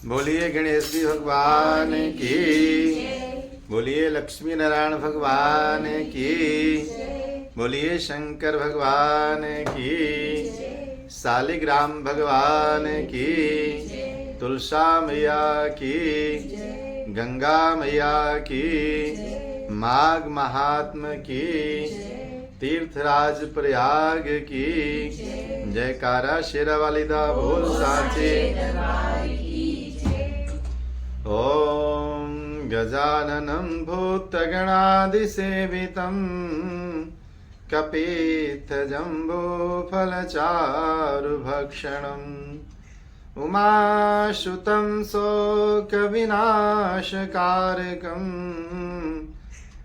बोलिए गणेश जी भगवान की, बोलिए लक्ष्मी नारायण भगवान की, बोलिए शंकर भगवान की, शालिग्राम भगवान की, तुलसा मैया की, गंगा मैया की, माघ महात्म की, तीर्थराज प्रयाग की, जयकारा शेरावाली दा बोल साचे। ओम गजाननं भूतगणादिसेवितं कपित्थजम्बूफलचारुभक्षणम् उमासुतं शोकविनाशकारकं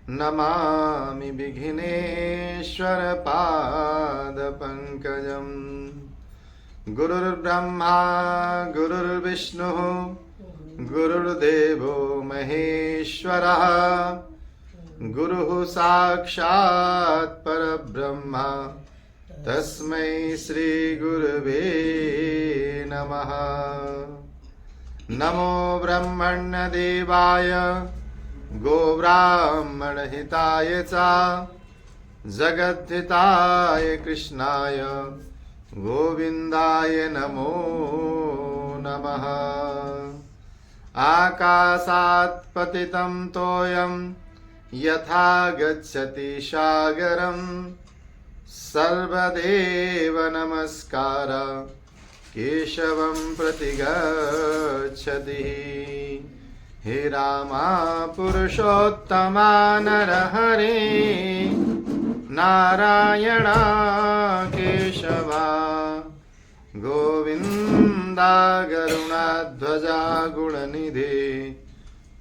नमामि विघ्नेश्वरपादपङ्कजम्। गुरुर्ब्रह्मा गुरुर्विष्णुः गुरुर्देवो महेश्वरः, गुरुः साक्षात् परब्रह्म, तस्मै श्री गुरुवे नमः। नमो ब्रह्मण्यदेवाय गोब्राह्मणहिताय च जगद्धिताय कृष्णाय गोविन्दाय नमो नमः। आकाशात् पतितं तोयं यथा गच्छति सागरं, सर्वदेव नमस्कार केशवं प्रति गच्छति। हे रामा पुरुषोत्तमा नरहरे नारायण केशवा गोविन्दा गरुणध्वजा गुणनिधे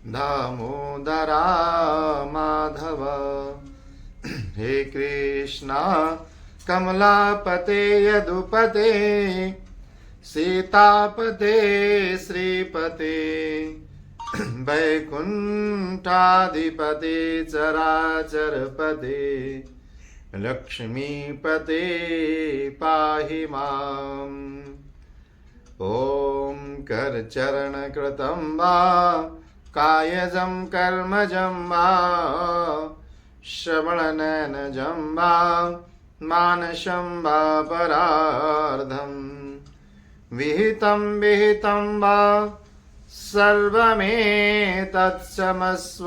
दामोदरा माधव। हे कृष्णा कमलापते यदुपते सीतापते श्रीपते वैकुण्ठाधिपते चराचरपते लक्ष्मीपते पाहि माम्। ॐ करचरणकृतं वा कायजं कर्मजं वा श्रवणनयनजं वा मानसं वा परार्धं विहितं विहितं वा सर्वमेतत्क्षमस्व।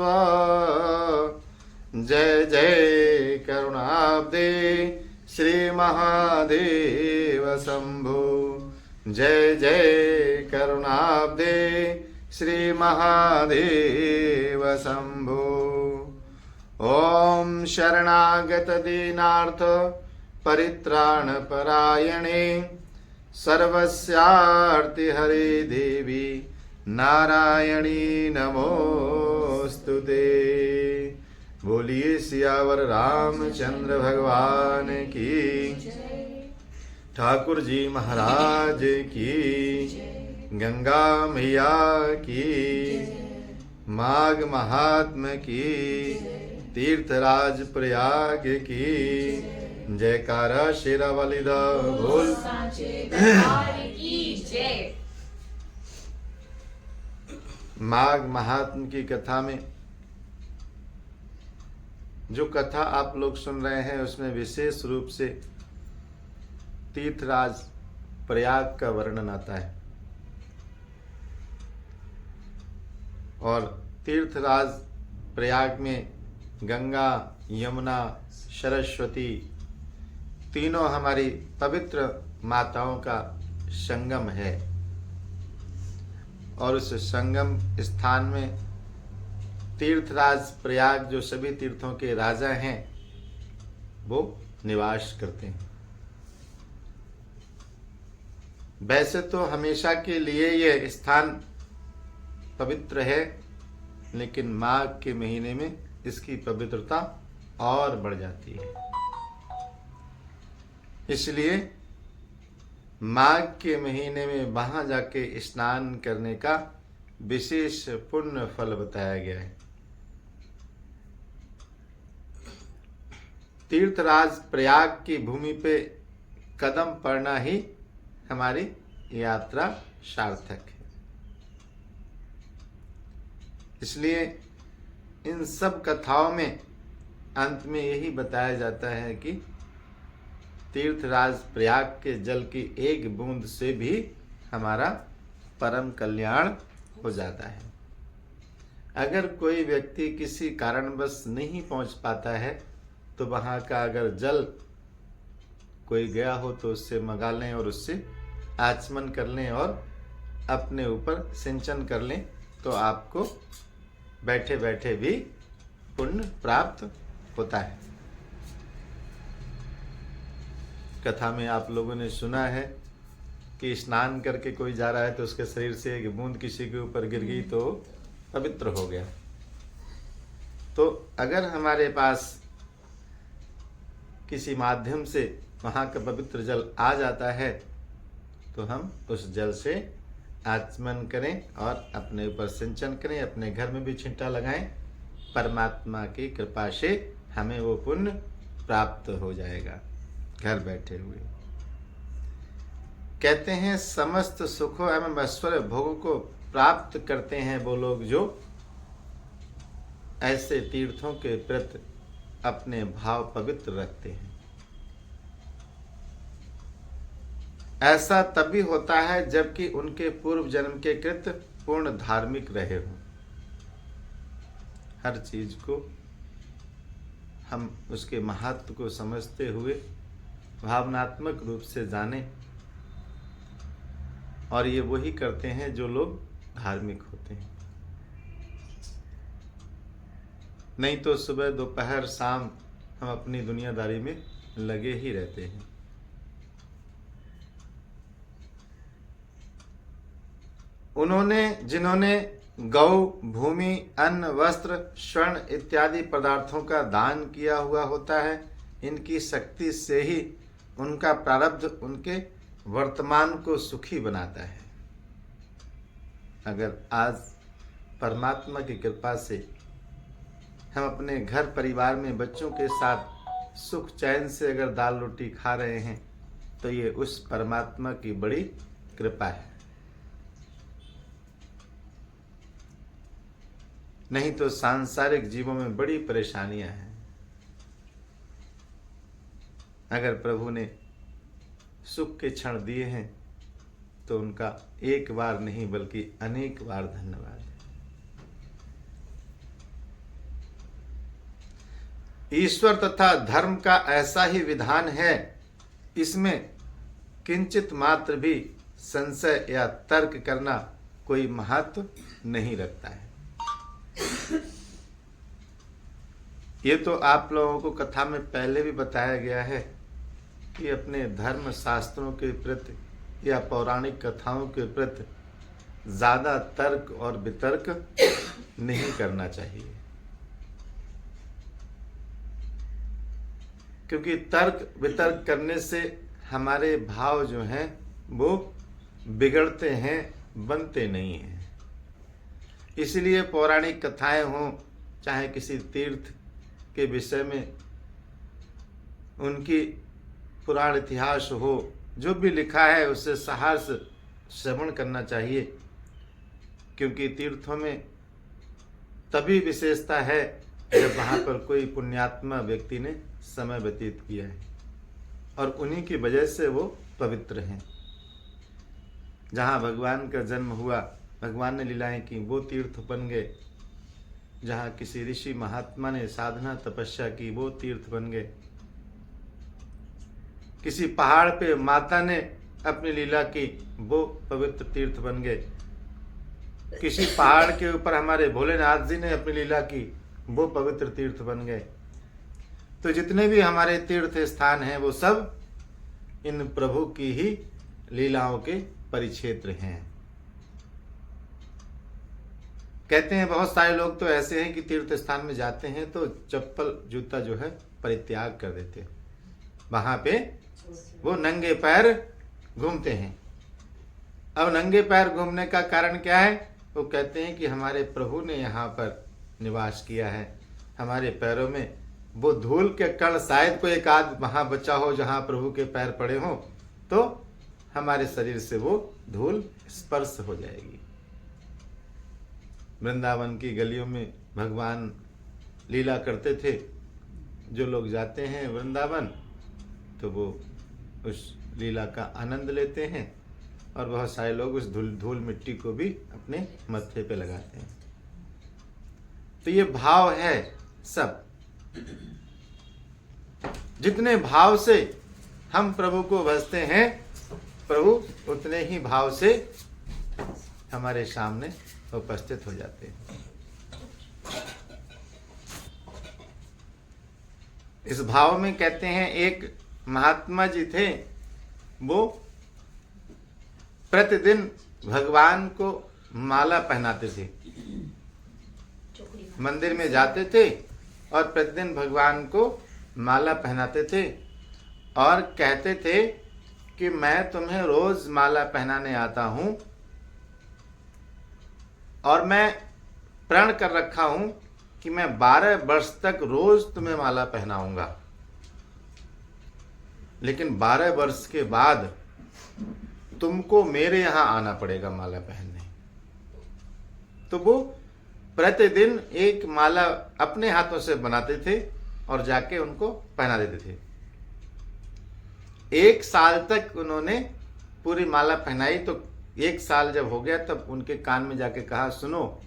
जय जय करुणाब्दे श्री महादेव शंभो, जय जय करुणाब्दे श्री महादेव शंभो। ओम शरणागत दीनार्थ परित्राण परायणे सर्वस्यार्ति हरे देवी नारायणी नमोस्तुते। बोलिए सियावर रामचंद्र भगवान की, ठाकुर जी महाराज की, गंगा मैया की, माघ महात्म की, तीर्थराज प्रयाग की, जयकारा शेरावाली दा बोल। माघ महात्म की कथा में जो कथा आप लोग सुन रहे हैं उसमें विशेष रूप से तीर्थराज प्रयाग का वर्णन आता है। और तीर्थराज प्रयाग में गंगा यमुना सरस्वती तीनों हमारी पवित्र माताओं का संगम है। और उस संगम स्थान में तीर्थराज प्रयाग जो सभी तीर्थों के राजा हैं वो निवास करते हैं। वैसे तो हमेशा के लिए यह स्थान पवित्र है, लेकिन माघ के महीने में इसकी पवित्रता और बढ़ जाती है। इसलिए माघ के महीने में वहां जाके स्नान करने का विशेष पुण्य फल बताया गया है। तीर्थराज प्रयाग की भूमि पे कदम पड़ना ही हमारी यात्रा सार्थक है। इसलिए इन सब कथाओं में अंत में यही बताया जाता है कि तीर्थराज प्रयाग के जल की एक बूंद से भी हमारा परम कल्याण हो जाता है। अगर कोई व्यक्ति किसी कारणवश नहीं पहुंच पाता है तो वहाँ का अगर जल कोई गया हो तो उससे मंगा लें और उससे आचमन कर लें और अपने ऊपर सिंचन कर लें, तो आपको बैठे बैठे भी पुण्य प्राप्त होता है। कथा में आप लोगों ने सुना है कि स्नान करके कोई जा रहा है तो उसके शरीर से एक बूंद किसी के ऊपर गिर गई तो पवित्र हो गया। तो अगर हमारे पास किसी माध्यम से वहाँ का पवित्र जल आ जाता है तो हम उस जल से आचमन करें और अपने ऊपर सिंचन करें, अपने घर में भी छिंटा लगाएं। परमात्मा की कृपा से हमें वो पुण्य प्राप्त हो जाएगा घर बैठे हुए। कहते हैं समस्त सुखों एवं ऐश्वर्य भोगों को प्राप्त करते हैं वो लोग जो ऐसे तीर्थों के प्रति अपने भाव पवित्र रखते हैं। ऐसा तभी होता है जबकि उनके पूर्व जन्म के कृत पूर्ण धार्मिक रहे हों। हर चीज को हम उसके महत्व को समझते हुए भावनात्मक रूप से जानें, और ये वही करते हैं जो लोग धार्मिक होते हैं। नहीं तो सुबह दोपहर शाम हम अपनी दुनियादारी में लगे ही रहते हैं। जिन्होंने गौ, भूमि, अन्न, वस्त्र, स्वर्ण इत्यादि पदार्थों का दान किया हुआ होता है, इनकी शक्ति से ही उनका प्रारब्ध उनके वर्तमान को सुखी बनाता है। अगर आज परमात्मा की कृपा से हम अपने घर परिवार में बच्चों के साथ सुख चैन से अगर दाल रोटी खा रहे हैं तो ये उस परमात्मा की बड़ी कृपा है। नहीं तो सांसारिक जीवों में बड़ी परेशानियां हैं। अगर प्रभु ने सुख के क्षण दिए हैं तो उनका एक बार नहीं बल्कि अनेक बार धन्यवाद है। ईश्वर तथा धर्म का ऐसा ही विधान है, इसमें किंचित मात्र भी संशय या तर्क करना कोई महत्व नहीं रखता है। ये तो आप लोगों को कथा में पहले भी बताया गया है कि अपने धर्म शास्त्रों के प्रति या पौराणिक कथाओं के प्रति ज्यादा तर्क और वितर्क नहीं करना चाहिए, क्योंकि तर्क वितर्क करने से हमारे भाव जो हैं वो बिगड़ते हैं, बनते नहीं हैं। इसलिए पौराणिक कथाएं हों, चाहे किसी तीर्थ के विषय में उनकी पुराण इतिहास हो, जो भी लिखा है उससे सहर्ष श्रवण करना चाहिए, क्योंकि तीर्थों में तभी विशेषता है जब वहाँ पर कोई पुण्यात्मा व्यक्ति ने समय व्यतीत किया है और उन्हीं की वजह से वो पवित्र हैं। जहाँ भगवान का जन्म हुआ, भगवान ने लीलाएं की, वो तीर्थ बन गए। जहाँ किसी ऋषि महात्मा ने साधना तपस्या की, वो तीर्थ बन गए। किसी पहाड़ पे माता ने अपनी लीला की, वो पवित्र तीर्थ बन गए। किसी पहाड़ के ऊपर हमारे भोलेनाथ जी ने अपनी लीला की, वो पवित्र तीर्थ बन गए। तो जितने भी हमारे तीर्थ स्थान हैं वो सब इन प्रभु की ही लीलाओं के परिक्षेत्र हैं। कहते हैं बहुत सारे लोग तो ऐसे हैं कि तीर्थ स्थान में जाते हैं तो चप्पल जूता जो है परित्याग कर देते हैं, वहां पे वो नंगे पैर घूमते हैं। अब नंगे पैर घूमने का कारण क्या है? वो कहते हैं कि हमारे प्रभु ने यहाँ पर निवास किया है, हमारे पैरों में वो धूल के कण शायद कोई एक आध वहां बचा हो जहां प्रभु के पैर पड़े हो, तो हमारे शरीर से वो धूल स्पर्श हो जाएगी। वृंदावन की गलियों में भगवान लीला करते थे। जो लोग जाते हैं वृंदावन तो वो उस लीला का आनंद लेते हैं, और बहुत सारे लोग उस धूल मिट्टी को भी अपने मत्थे पे लगाते हैं। तो ये भाव है सब। जितने भाव से हम प्रभु को भजते हैं, प्रभु उतने ही भाव से हमारे सामने उपस्थित हो जाते हैं। इस भाव में कहते हैं, एक महात्मा जी थे, वो प्रतिदिन भगवान को माला पहनाते थे। मंदिर में जाते थे और प्रतिदिन भगवान को माला पहनाते थे और कहते थे कि मैं तुम्हें रोज माला पहनाने आता हूं और मैं प्रण कर रखा हूं कि मैं 12 वर्ष तक रोज तुम्हें माला पहनाऊंगा। लेकिन 12 वर्ष के बाद तुमको मेरे यहां आना पड़ेगा माला पहनने। तो वो प्रतिदिन एक माला अपने हाथों से बनाते थे और जाके उनको पहना देते थे। 1 साल तक उन्होंने पूरी माला पहनाई। तो 1 साल जब हो गया तब उनके कान में जाके कहा, सुनो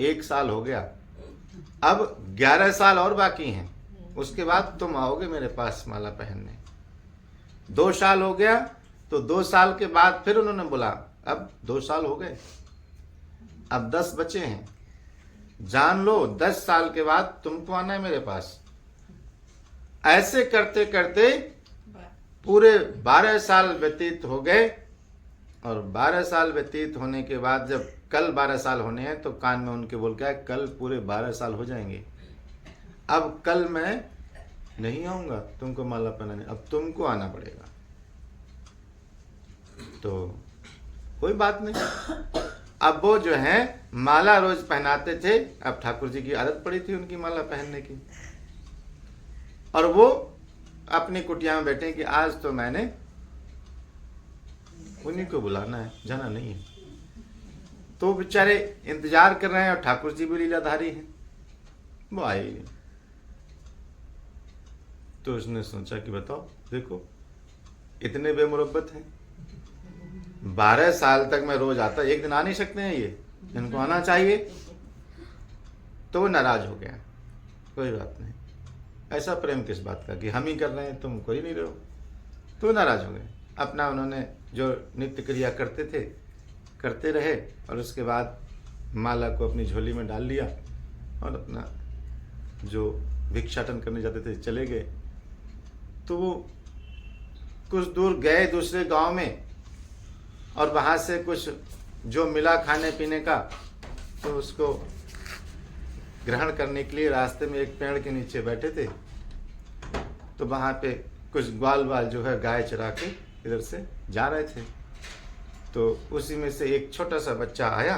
1 साल हो गया, अब 11 साल और बाकी हैं, उसके बाद तुम आओगे मेरे पास माला पहनने। 2 साल हो गया तो 2 साल के बाद फिर उन्होंने बोला, अब 2 साल हो गए, अब 10 बचे हैं, जान लो 10 साल के बाद तुमको आना है मेरे पास। ऐसे करते करते पूरे 12 साल व्यतीत हो गए। और 12 साल व्यतीत होने के बाद जब कल 12 साल होने हैं तो कान में उनके बोल के, कल पूरे 12 साल हो जाएंगे, अब कल मैं नहीं आऊंगा तुमको माला पहनाने, अब तुमको आना पड़ेगा। तो कोई बात नहीं, अब वो जो है माला रोज पहनाते थे। अब ठाकुर जी की आदत पड़ी थी उनकी माला पहनने की, और वो अपनी कुटिया में बैठे कि आज तो मैंने उन्हीं को बुलाना है, जाना नहीं है। तो बेचारे इंतजार कर रहे हैं और ठाकुर जी भी लीलाधारी हैं, वो आए ही नहीं। तो उसने सोचा कि बताओ, देखो इतने बेमुरब्बत हैं, 12 साल तक मैं रोज आता, एक दिन आ नहीं सकते हैं ये, इनको आना चाहिए। तो वो नाराज हो गया। कोई बात नहीं, ऐसा प्रेम किस बात का कि हम ही कर रहे हैं, तुम कोई नहीं रहो। तो नाराज हो गए। अपना उन्होंने जो नित्य क्रिया करते थे करते रहे, और उसके बाद माला को अपनी झोली में डाल लिया और अपना जो भिक्षाटन करने जाते थे चले गए। तो वो कुछ दूर गए दूसरे गांव में, और वहां से कुछ जो मिला खाने पीने का, तो उसको ग्रहण करने के लिए रास्ते में एक पेड़ के नीचे बैठे थे। तो वहां पे कुछ ग्वाल वाल जो है गाय चरा के इधर से जा रहे थे। तो उसी में से एक छोटा सा बच्चा आया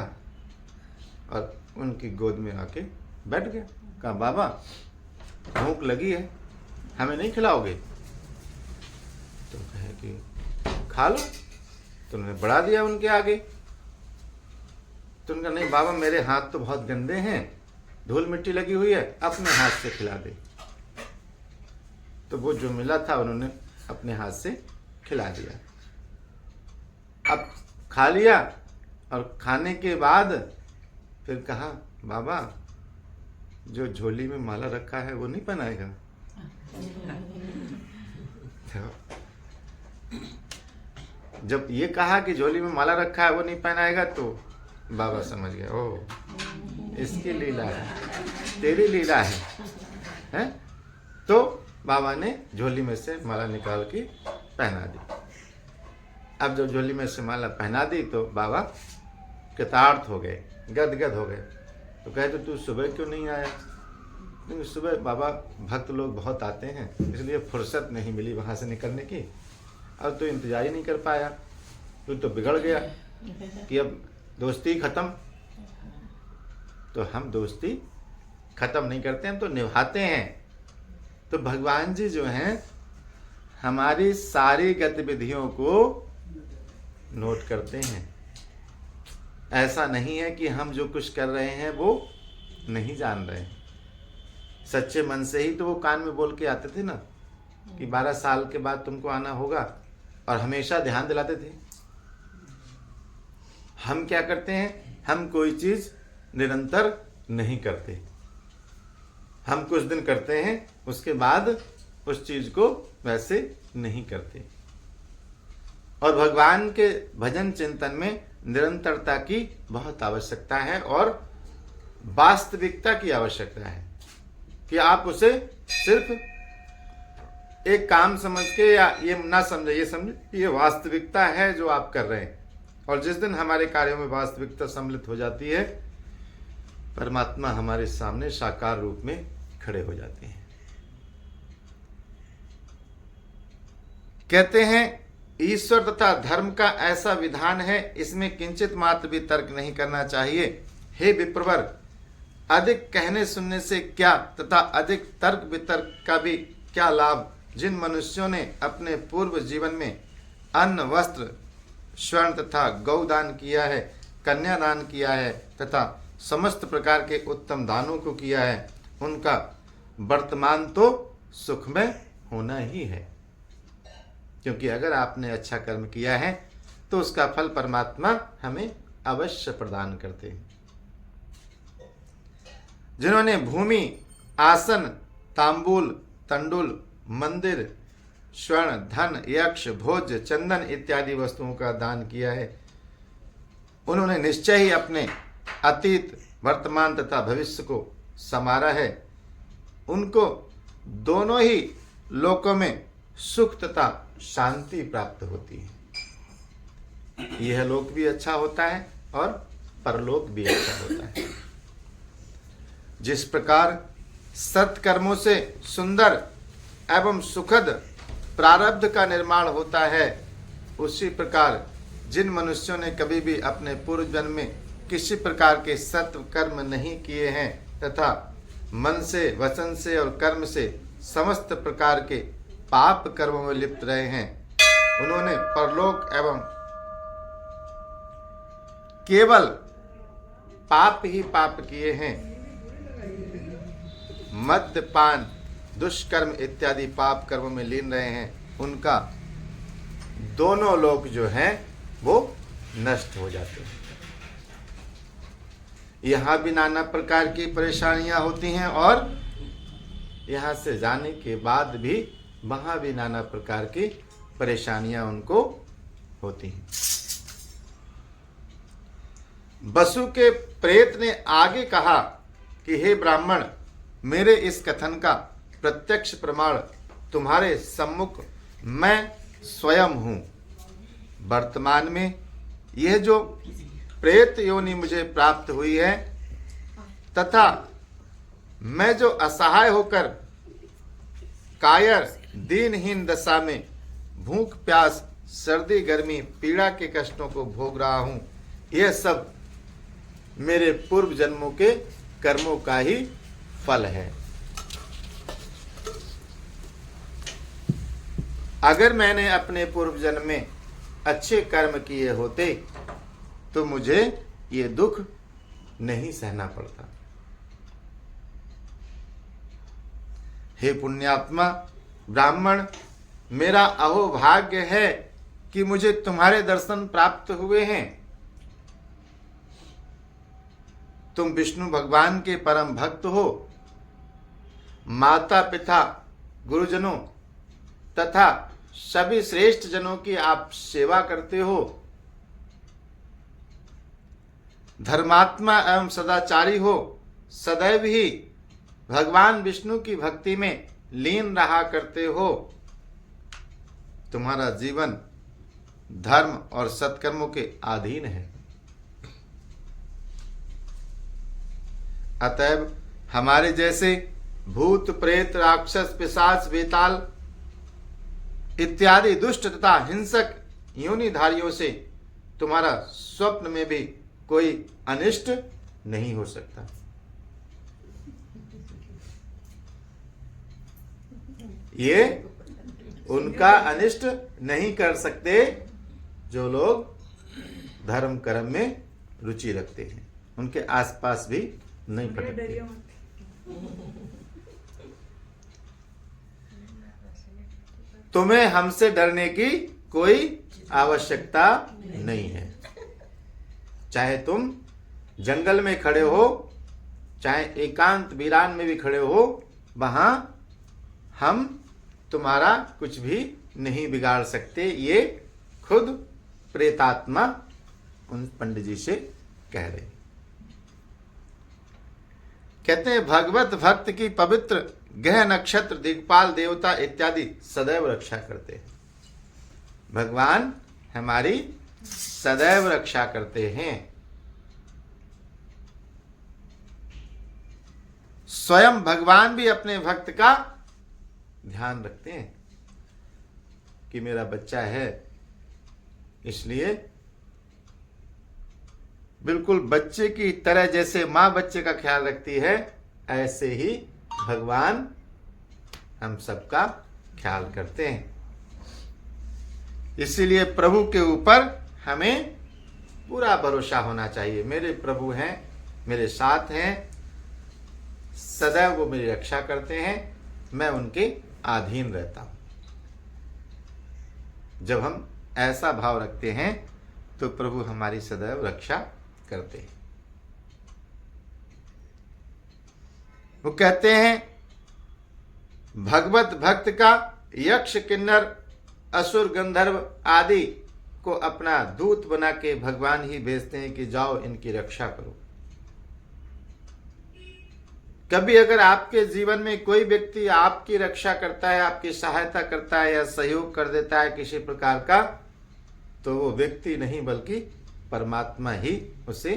और उनकी गोद में आके बैठ गया। कहा, बाबा भूख लगी है, हमें नहीं खिलाओगे? तो कहे कि खा लो। तो उन्होंने बढ़ा दिया उनके आगे। तो उनका, नहीं बाबा मेरे हाथ तो बहुत गंदे हैं, धूल मिट्टी लगी हुई है, अपने हाथ से खिला दे। तो वो जो मिला था उन्होंने अपने हाथ से खिला दिया। अब खा लिया, और खाने के बाद फिर कहा, बाबा जो झोली में माला रखा है वो नहीं पहनाएगा? जब ये कहा कि झोली में माला रखा है वो नहीं पहनाएगा, तो बाबा समझ गए, ओह इसकी लीला है, तेरी लीला है? तो बाबा ने झोली में से माला निकाल के पहना दी। अब जब झोली में से माला पहना दी तो बाबा कृतार्थ हो गए, गदगद हो गए। तो कहते, तू सुबह क्यों नहीं आया? क्योंकि सुबह बाबा भक्त लोग बहुत आते हैं, इसलिए फुर्सत नहीं मिली वहाँ से निकलने की। अब तो इंतजार ही नहीं कर पाया, तो बिगड़ गया कि अब दोस्ती खत्म। तो हम दोस्ती खत्म नहीं करते, हम तो निभाते हैं। तो भगवान जी जो हैं हमारी सारी गतिविधियों को नोट करते हैं। ऐसा नहीं है कि हम जो कुछ कर रहे हैं वो नहीं जान रहे हैं। सच्चे मन से ही तो वो कान में बोल के आते थे ना कि 12 साल के बाद तुमको आना होगा, और हमेशा ध्यान दिलाते थे। हम क्या करते हैं, हम कोई चीज निरंतर नहीं करते। हम कुछ दिन करते हैं, उसके बाद उस चीज को वैसे नहीं करते। और भगवान के भजन चिंतन में निरंतरता की बहुत आवश्यकता है और वास्तविकता की आवश्यकता है कि आप उसे सिर्फ एक काम समझ के या ये ना समझे, ये समझे ये वास्तविकता है जो आप कर रहे हैं। और जिस दिन हमारे कार्यों में वास्तविकता सम्मिलित हो जाती है, परमात्मा हमारे सामने साकार रूप में खड़े हो जाते हैं। कहते हैं ईश्वर तथा धर्म का ऐसा विधान है, इसमें किंचित मात्र भी तर्क नहीं करना चाहिए। हे विप्रवर, अधिक कहने सुनने से क्या तथा अधिक तर्क वितर्क का भी क्या लाभ। जिन मनुष्यों ने अपने पूर्व जीवन में अन्न, वस्त्र, स्वर्ण तथा गौदान किया है, कन्यादान किया है तथा समस्त प्रकार के उत्तम दानों को किया है, उनका वर्तमान तो सुखमय होना ही है। क्योंकि अगर आपने अच्छा कर्म किया है तो उसका फल परमात्मा हमें अवश्य प्रदान करते हैं। जिन्होंने भूमि, आसन, तांबूल, तंडुल, मंदिर, स्वर्ण, धन, यक्ष, भोज, चंदन इत्यादि वस्तुओं का दान किया है, उन्होंने निश्चय ही अपने अतीत, वर्तमान तथा भविष्य को संवारा है। उनको दोनों ही लोकों में सुख तथा शांति प्राप्त होती है। यह लोक भी अच्छा होता है और परलोक भी अच्छा होता है। जिस प्रकार सत्कर्मों से सुंदर एवं सुखद प्रारब्ध का निर्माण होता है, उसी प्रकार जिन मनुष्यों ने कभी भी अपने पूर्व जन्म में किसी प्रकार के सत्व कर्म नहीं किए हैं तथा मन से, वचन से और कर्म से समस्त प्रकार के पाप कर्मों में लिप्त रहे हैं, उन्होंने परलोक एवं केवल पाप ही पाप किए हैं। मद्यपान, दुष्कर्म इत्यादि पाप कर्मों में लीन रहे हैं, उनका दोनों लोक जो हैं वो नष्ट हो जाते हैं। यहाँ भी नाना प्रकार की परेशानियां होती हैं और यहाँ से जाने के बाद भी वहां भी नाना प्रकार की परेशानियां उनको होती हैं। वसु के प्रेत ने आगे कहा कि हे ब्राह्मण, मेरे इस कथन का प्रत्यक्ष प्रमाण तुम्हारे सम्मुख मैं स्वयं हूं। वर्तमान में यह जो प्रेत योनि मुझे प्राप्त हुई है तथा मैं जो असहाय होकर कायर दीनहीन दशा में भूख, प्यास, सर्दी, गर्मी, पीड़ा के कष्टों को भोग रहा हूं, यह सब मेरे पूर्व जन्मों के कर्मों का ही फल है। अगर मैंने अपने पूर्व जन्म में अच्छे कर्म किए होते तो मुझे ये दुख नहीं सहना पड़ता। हे पुण्यात्मा ब्राह्मण, मेरा अहोभाग्य है कि मुझे तुम्हारे दर्शन प्राप्त हुए हैं। तुम विष्णु भगवान के परम भक्त हो। माता पिता, गुरुजनों तथा सभी श्रेष्ठ जनों की आप सेवा करते हो। धर्मात्मा एवं सदाचारी हो। सदैव ही भगवान विष्णु की भक्ति में लीन रहा करते हो। तुम्हारा जीवन धर्म और सत्कर्मों के अधीन है। अतएव हमारे जैसे भूत, प्रेत, राक्षस, पिशाच, वेताल इत्यादि दुष्ट तथा हिंसक योनिधारियों से तुम्हारा स्वप्न में भी कोई अनिष्ट नहीं हो सकता। ये उनका अनिष्ट नहीं कर सकते जो लोग धर्म कर्म में रुचि रखते हैं, उनके आसपास भी नहीं भटकते। तुम्हें हमसे डरने की कोई आवश्यकता नहीं है। चाहे तुम जंगल में खड़े हो, चाहे एकांत वीरान में भी खड़े हो, वहां हम तुम्हारा कुछ भी नहीं बिगाड़ सकते। ये खुद प्रेतात्मा उन पंडित जी से कह रहे। कहते हैं भगवत भक्त की पवित्र ग्रह नक्षत्र दिक्पाल देवता इत्यादि सदैव रक्षा करते हैं। भगवान हमारी सदैव रक्षा करते हैं। स्वयं भगवान भी अपने भक्त का ध्यान रखते हैं कि मेरा बच्चा है, इसलिए बिल्कुल बच्चे की तरह जैसे मां बच्चे का ख्याल रखती है, ऐसे ही भगवान हम सबका ख्याल करते हैं। इसीलिए प्रभु के ऊपर हमें पूरा भरोसा होना चाहिए। मेरे प्रभु हैं, मेरे साथ हैं, सदैव वो मेरी रक्षा करते हैं, मैं उनके अधीन रहता हूं। जब हम ऐसा भाव रखते हैं तो प्रभु हमारी सदैव रक्षा करते हैं। वो कहते हैं भगवत भक्त का यक्ष किन्नर असुर गंधर्व आदि को अपना दूत बना के भगवान ही भेजते हैं कि जाओ इनकी रक्षा करो। कभी अगर आपके जीवन में कोई व्यक्ति आपकी रक्षा करता है, आपकी सहायता करता है या सहयोग कर देता है किसी प्रकार का, तो वो व्यक्ति नहीं बल्कि परमात्मा ही उसे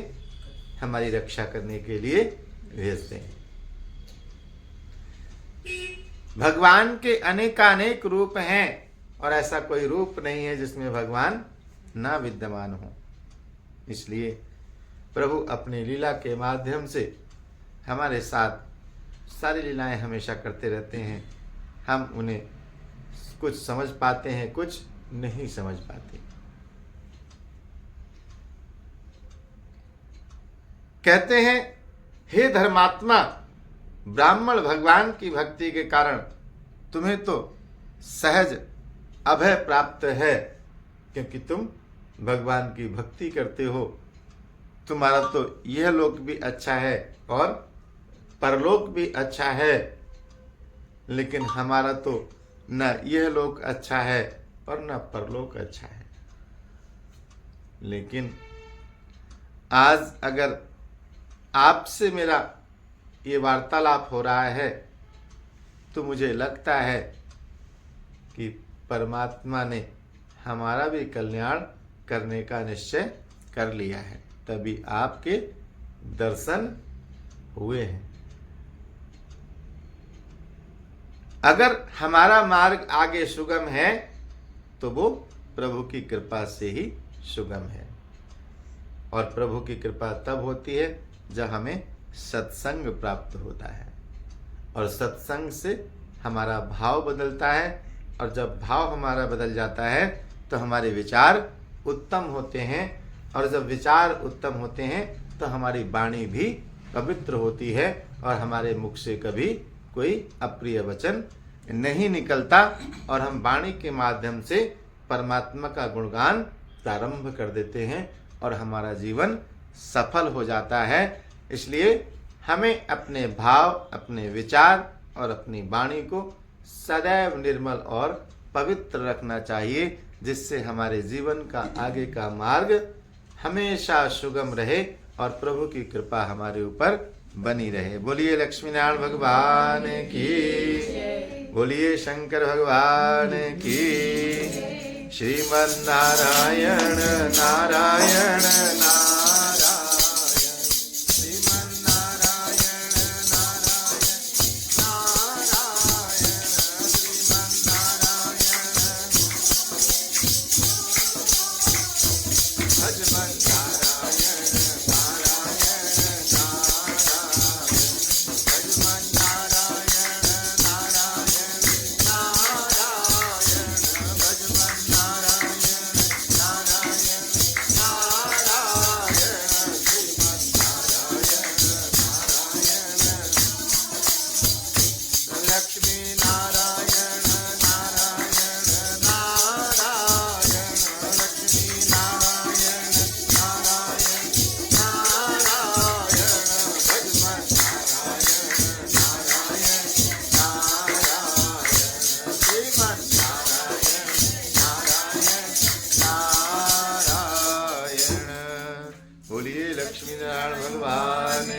हमारी रक्षा करने के लिए भेजते हैं। भगवान के अनेकानेक रूप हैं और ऐसा कोई रूप नहीं है जिसमें भगवान ना विद्यमान हो। इसलिए प्रभु अपनी लीला के माध्यम से हमारे साथ सारी लीलाएं हमेशा करते रहते हैं। हम उन्हें कुछ समझ पाते हैं, कुछ नहीं समझ पाते। कहते हैं हे धर्मात्मा, ब्राह्मण भगवान की भक्ति के कारण तुम्हें तो सहज अभय प्राप्त है, क्योंकि तुम भगवान की भक्ति करते हो। तुम्हारा तो यह लोक भी अच्छा है और परलोक भी अच्छा है, लेकिन हमारा तो न यह लोक अच्छा है और न परलोक अच्छा है। लेकिन आज अगर आपसे मेरा ये वार्तालाप हो रहा है तो मुझे लगता है कि परमात्मा ने हमारा भी कल्याण करने का निश्चय कर लिया है, तभी आपके दर्शन हुए हैं। अगर हमारा मार्ग आगे सुगम है तो वो प्रभु की कृपा से ही सुगम है, और प्रभु की कृपा तब होती है जब हमें सत्संग प्राप्त होता है, और सत्संग से हमारा भाव बदलता है, और जब भाव हमारा बदल जाता है तो हमारे विचार उत्तम होते हैं, और जब विचार उत्तम होते हैं तो हमारी वाणी भी पवित्र होती है और हमारे मुख से कभी कोई अप्रिय वचन नहीं निकलता, और हम वाणी के माध्यम से परमात्मा का गुणगान प्रारंभ कर देते हैं और हमारा जीवन सफल हो जाता है। इसलिए हमें अपने भाव, अपने विचार और अपनी वाणी को सदैव निर्मल और पवित्र रखना चाहिए, जिससे हमारे जीवन का आगे का मार्ग हमेशा सुगम रहे और प्रभु की कृपा हमारे ऊपर बनी रहे। बोलिए लक्ष्मी नारायण भगवान की, बोलिए शंकर भगवान की। श्रीमन नारायण नारायण नारायण, श्रीमन नारायण नारायण नारायण, श्रीमन नारायण भजमन नारायण नारायण नारायण, भजमन नारायण नारायण नारायण, भजमन नारायण नारायण नारायण। नारायण भगवान